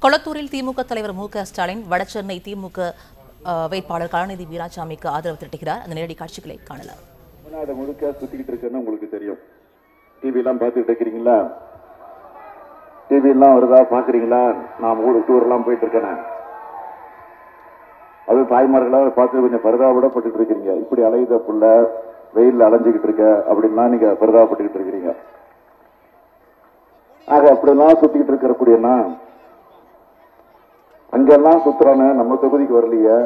கொளத்தூரில் திமுக தலைவர் மு.க.ஸ்டாலின் வடசென்னை திமுக வேட்பாளர் கலாநிதி வீராசாமிக்கு ஆதரவு திரட்டுகிறார். அந்த நேரடி காட்சிகளை காணலாம். முழுக்க சுத்திக்கிட்டு இருக்குன்னு உங்களுக்கு தெரியும். டிவி எல்லாம் பார்த்துட்டு இருக்கிறீங்களா? டிவி எல்லாம் வருதா பாக்குறீங்களா? நான் டூர் எல்லாம் போயிட்டு இருக்கேன். அது தாய்மார்களா பார்த்து கொஞ்சம் பரிதாபப்பட்டு இருக்கிறீங்க. இப்படி அலையுத புள்ள வெயில் அலைஞ்சுக்கிட்டு இருக்க அப்படின்னா நீங்க பரிதாபப்பட்டு இருக்கிறீங்க. ஆக அப்படிலாம் சுத்திக்கிட்டு இருக்கக்கூடியனா அங்கெல்லாம் சுத்துறானு நம்ம தொகுதிக்கு வரலையே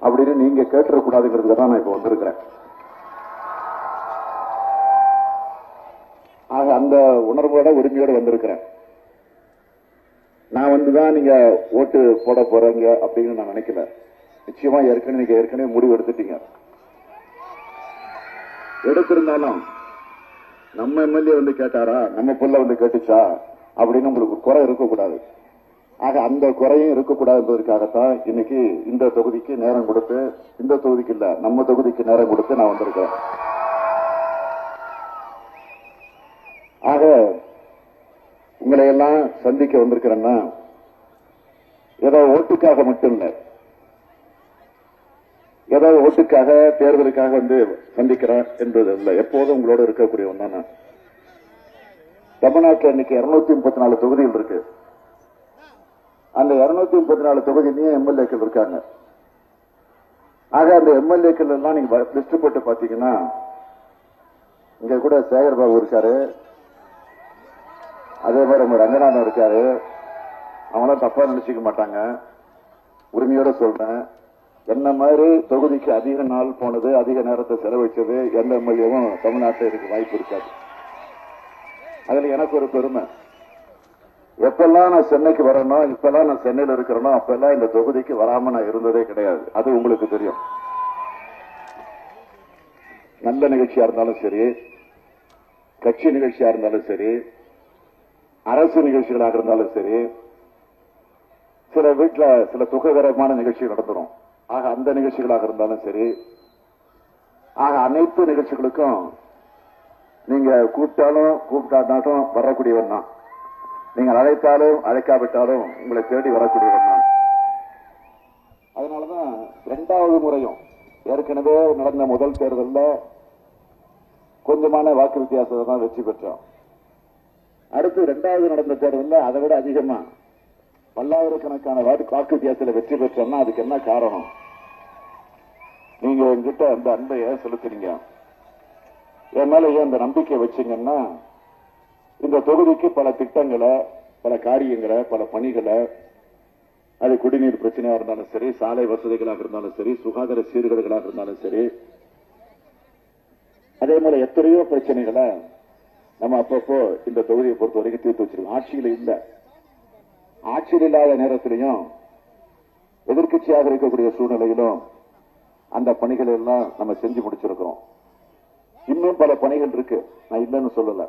அப்படின்னு நீங்க கேட்டுறக்கூடாதுங்கிறதுக்கு தான் நான் இப்ப வந்திருக்கிறேன். ஆக அந்த உணர்வோட உரிமையோட வந்திருக்கிறேன். நான் வந்துதான் நீங்க ஓட்டு போட போறீங்க அப்படின்னு நான் நினைக்கல. நிச்சயமா ஏற்கனவே முடிவு எடுத்துட்டீங்க. எடுத்திருந்தாலும் நம்ம எம்எல்ஏ வந்து கேட்டாரா, நம்ம புள்ள வந்து கேட்டுச்சா அப்படின்னு உங்களுக்கு குறை இருக்கக்கூடாது. ஆக அந்த குறையும் இருக்கக்கூடாது என்பதற்காகத்தான் இன்னைக்கு இந்த தொகுதிக்கு நேரம் கொடுத்து, இந்த தொகுதிக்கு இல்ல நம்ம தொகுதிக்கு நேரம் கொடுத்து நான் வந்திருக்கிறேன். ஆக உங்களை எல்லாம் சந்திக்க வந்திருக்கிறேன்னா ஏதோ ஓட்டுக்காக மட்டும் இல்லை, ஏதோ ஓட்டுக்காக தேர்தலுக்காக வந்து சந்திக்கிறேன் என்பது இல்லை. எப்போதும் உங்களோட இருக்கக்கூடியவன் தான் நான். தமிழ்நாட்டில் இன்னைக்கு 234 தொகுதிகள் இருக்கு. அந்த 234 தொகுதியிலேயே எம்எல்ஏக்கள் இருக்காங்க. ஆக அந்த எம்எல்ஏக்கள் எல்லாம் நீங்க லிஸ்ட் போட்டு பாத்தீங்கன்னா இங்க கூட சேகர் பாபு இருக்காரு, அதே மாதிரி நம்ம ரங்கநாதன் இருக்காரு. அவங்களாம் தப்பா நினைச்சுக்க மாட்டாங்க. உரிமையோட சொல்றேன், என்ன மாதிரி தொகுதிக்கு அதிக நாள் போனது, அதிக நேரத்தை செலவழிச்சது எந்த எம்எல்ஏவும் தமிழ்நாட்டில் இருக்க வாய்ப்பு இருக்காது. அதுல எனக்கு ஒரு பெருமை. எப்பெல்லாம் நான் சென்னைக்கு வரணும், இப்பெல்லாம் நான் சென்னையில் இருக்கிறேனோ அப்பெல்லாம் இந்த தொகுதிக்கு வராம நான் இருந்ததே கிடையாது. அது உங்களுக்கு தெரியும். நல்ல நிகழ்ச்சியா இருந்தாலும் சரி, கட்சி நிகழ்ச்சியா இருந்தாலும் சரி, அரசு நிகழ்ச்சிகளாக இருந்தாலும் சரி, சில வீட்டில் சில துக்ககரமான நிகழ்ச்சிகள் நடந்துடும். ஆக அந்த நிகழ்ச்சிகளாக இருந்தாலும் சரி, ஆக அனைத்து நிகழ்ச்சிகளுக்கும் நீங்க கூப்பிட்டாலும் கூப்பிட்டாட்டும் வரக்கூடியவன் தான். நீங்கள் அழைத்தாலும் அழைக்காவிட்டாலும் உங்களை தேடி வரக்கூடியவன் தான். அதனாலதான் 2வது முறையும் ஏற்கனவே நடந்த முதல் தேர்தலில் கொஞ்சமான வாக்கு வித்தியாசத்தை தான் வெற்றி பெற்றோம். அடுத்து 2வது நடந்த தேர்தலில் அதை விட அதிகமா பல்லாயிரக்கணக்கான வாக்கு வித்தியாசத்தில் வெற்றி பெற்றோம்னா அதுக்கு என்ன காரணம்? நீங்க என்கிட்ட அந்த அன்பை செலுத்துறீங்க, என் மேல ஏன் அந்த நம்பிக்கை வச்சீங்கன்னா, இந்த தொகுதிக்கு பல திட்டங்களை, பல காரியங்களை, பல பணிகளை, அது குடிநீர் பிரச்சனையா இருந்தாலும் சரி, சாலை வசதிகளாக இருந்தாலும் சரி, சுகாதார சீர்கேடுகளாக இருந்தாலும் சரி, அதே போல எத்தனையோ பிரச்சனைகளை நம்ம அப்பப்போ இந்த தொகுதியை பொறுத்த வரைக்கும் தீர்த்து வச்சிருக்கோம். ஆட்சியில் இல்ல, ஆட்சியில் இல்லாத நேரத்திலையும் எதிர்கட்சியாக இருக்கக்கூடிய சூழ்நிலையிலும் அந்த பணிகளை எல்லாம் நம்ம செஞ்சு முடிச்சிருக்கிறோம். இன்னும் பல பணிகள் இருக்கு, நான் இல்லைன்னு சொல்லல.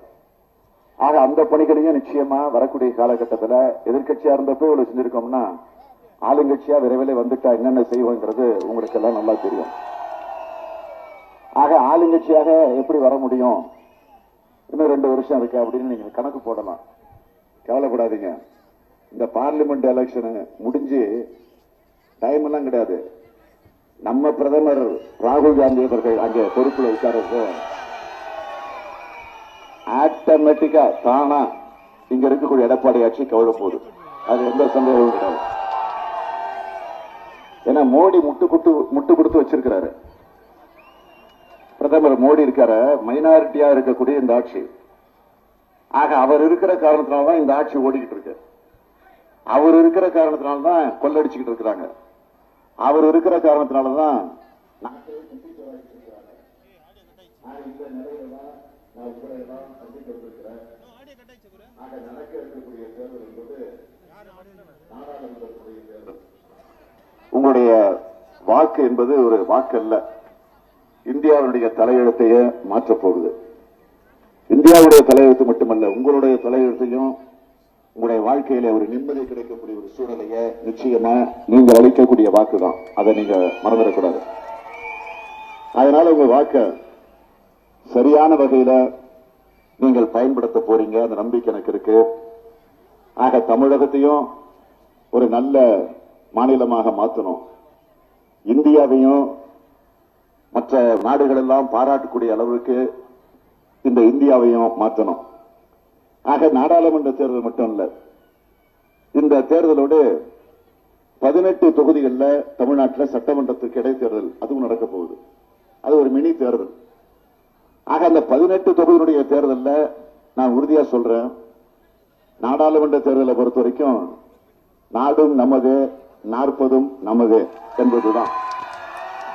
ஆக அந்த பணிகளையும் நிச்சயமா வரக்கூடிய காலகட்டத்தில் எதிர்கட்சியா இருந்தப்போ இவ்வளவு செஞ்சிருக்கோம்னா, ஆளுங்கட்சியா விரைவில் வந்துட்டா என்னென்ன செய்வோங்கிறது உங்களுக்கு எல்லாம் நல்லா தெரியும். ஆக ஆளுங்கட்சியாக எப்படி வர முடியும், இன்னும் 2 வருஷம் இருக்கு அப்படின்னு நீங்க கணக்கு போடலாம். கவலைப்படாதீங்க. இந்த பார்லிமெண்ட் எலெக்ஷன் முடிஞ்சு டைம் எல்லாம் கிடையாது. நம்ம பிரதமர் ராகுல் காந்தி அவர்கள் அங்கே பொறுப்புல உட்கார்றது ஆட்டோமேட்டிக்கா தானா இங்க இருக்கக்கூடிய எடப்பாடி ஆட்சி கவலை போகுது. அது எந்த சந்தேகமும் கிடையாது. ஏன்னா மோடி முட்டு கொடுத்து வச்சிருக்கிறாரு. பிரதமர் மோடி இருக்கார, மைனாரிட்டியா இருக்கக்கூடிய இந்த ஆட்சி. ஆக அவர் இருக்கிற காரணத்தினால்தான் இந்த ஆட்சி ஓடிக்கிட்டு இருக்கு. அவர் இருக்கிற காரணத்தினால்தான் கொள்ளடிச்சுக்கிட்டு இருக்கிறாங்க. அவர் இருக்கிற காரணத்தினாலதான் உங்களுடைய வாக்கு என்பது ஒரு வாக்கு அல்ல, இந்தியாவுடைய தலையெழுத்தையே மாற்றப் போகுது. இந்தியாவுடைய தலையெழுத்து மட்டுமல்ல, உங்களுடைய தலையெழுத்தையும் உங்களுடைய வாழ்க்கையில ஒரு நிம்மதி கிடைக்கக்கூடிய ஒரு சூழ்நிலையை நிச்சயமா நீங்க அளிக்கக்கூடிய வாக்கு தான். அதை நீங்க மறந்துடக்கூடாது. அதனால உங்க வாக்க சரியான வகையில நீங்கள் பயன்படுத்த போறீங்க, அந்த நம்பிக்கை எனக்கு இருக்கு. ஆக தமிழகத்தையும் ஒரு நல்ல மாநிலமாக மாற்றணும். இந்தியாவையும் மற்ற நாடுகள் எல்லாம் பாராட்டக்கூடிய அளவுக்கு இந்த இந்தியாவையும் மாற்றணும். ஆக நாடாளுமன்ற தேர்தல் மட்டும் இல்ல, இந்த தேர்தலோடு 18 தொகுதிகளில் தமிழ்நாட்டில் சட்டமன்றத்துக்கு இடைத்தேர்தல் அதுவும் நடக்க போகுது. அது ஒரு மினி தேர்தல். ஆக அந்த 18 தொகுதியினுடைய தேர்தலில் நான் உறுதியா சொல்றேன், நாடாளுமன்ற தேர்தலை பொறுத்த வரைக்கும் நாடும் நமது 40 நமது என்பதுதான்.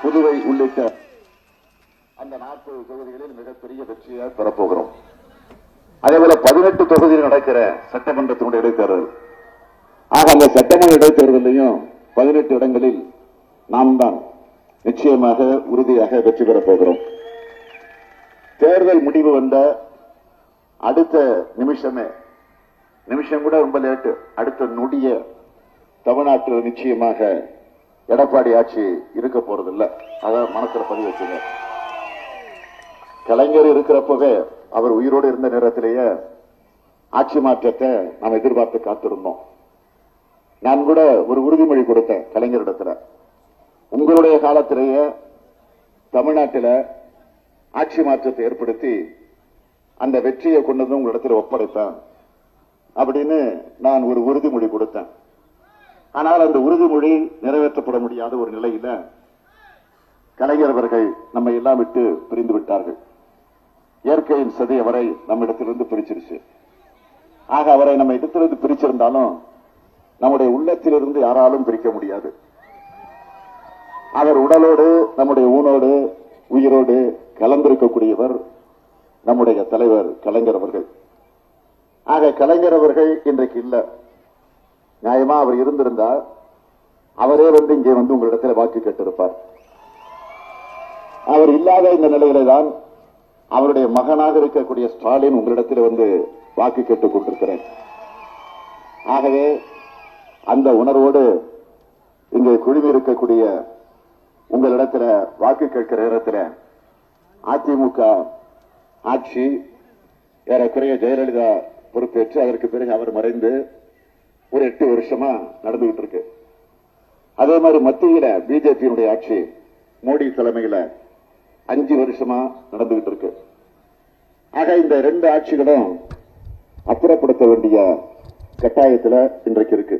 புதுவை உள்ளிட்ட அந்த 40 தொகுதிகளில் மிகப்பெரிய வெற்றியை பெறப்போகிறோம். அதேபோல 18 தொகுதியில் நடக்கிற சட்டமன்றத்தினுடைய இடைத்தேர்தல். ஆக அந்த சட்டமன்ற இடைத்தேர்தலையும் 18 இடங்களில் நாம் தான் நிச்சயமாக உறுதியாக வெற்றி பெறப் போகிறோம். தேர்தல் முடிவு வந்த அடுத்த நிமிஷம் கூட ரொம்ப லேட்டு, அடுத்த நொடிய தமிழ்நாட்டில் நிச்சயமாக எடப்பாடி ஆட்சி இருக்க போறதில்லை. அத மனசுல பதிவு வச்சுங்க. கலைஞர் இருக்கிறப்பவே, அவர் உயிரோடு இருந்த நேரத்திலேயே ஆட்சி மாற்றத்தை நாம் எதிர்பார்த்து காத்திருந்தோம். நான் கூட ஒரு உறுதிமொழி கொடுத்தேன் கலைஞரிடத்துல, உங்களுடைய காலத்திலேயே தமிழ்நாட்டில் ஆட்சி மாற்றத்தை ஏற்படுத்தி அந்த வெற்றியை கொண்டு வந்து உங்களிடத்தில் ஒப்படைப்பேன் அப்படின்னு நான் ஒரு உறுதிமொழி கொடுத்தேன். ஆனால் அந்த உறுதிமொழி நிறைவேற்றப்பட முடியாத ஒரு நிலையில கலைஞர் அவர்கள் நம்மை எல்லாம் விட்டு பிரிந்து விட்டார்கள். இயற்கையின் சதி அவரை நம்மிடத்திலிருந்து பிரிச்சிருச்சு. ஆக அவரை நம்ம இடத்திலிருந்து பிரிச்சிருந்தாலும் நம்முடைய உள்ளத்திலிருந்து யாராலும் பிரிக்க முடியாது. அவர் உடலோடு நம்முடைய ஊனோடு உயிரோடு கலந்திருக்கக்கூடியவர் நம்முடைய தலைவர் கலைஞர் அவர்கள். ஆக கலைஞர் அவர்கள் இன்றைக்கு இல்ல. நியாயமா அவர் இருந்திருந்தால் அவரே வந்து இங்கே வந்து உங்களிடத்தில் வாக்கு கேட்டிருப்பார். அவர் இல்லாத இந்த நிலையில தான் அவருடைய மகனாக இருக்கக்கூடிய ஸ்டாலின் உங்களிடத்தில் வந்து வாக்கு கேட்டுக் கொண்டிருக்கிறேன். ஆகவே அந்த உணர்வோடு இங்கே குழுமி இருக்கக்கூடிய உங்களிடத்தில் வாக்கு கேட்கிற நேரத்தில் அதிமுக ஆட்சி ஏறக்குறைய ஜெயலலிதா பொறுப்பேற்று அதற்கு பிறகு அவர் மறைந்து ஒரு 8 வருஷமா நடந்துகிட்டு இருக்கு. அதே மாதிரி மத்தியில பிஜேபியினுடைய ஆட்சி மோடி தலைமையில 5 வருஷமா நடந்துகிட்டு இருக்கு. ஆக இந்த 2 ஆட்சிகளும் அப்புறப்படுத்த வேண்டிய கட்டாயத்தில் இன்றைக்கு இருக்கு.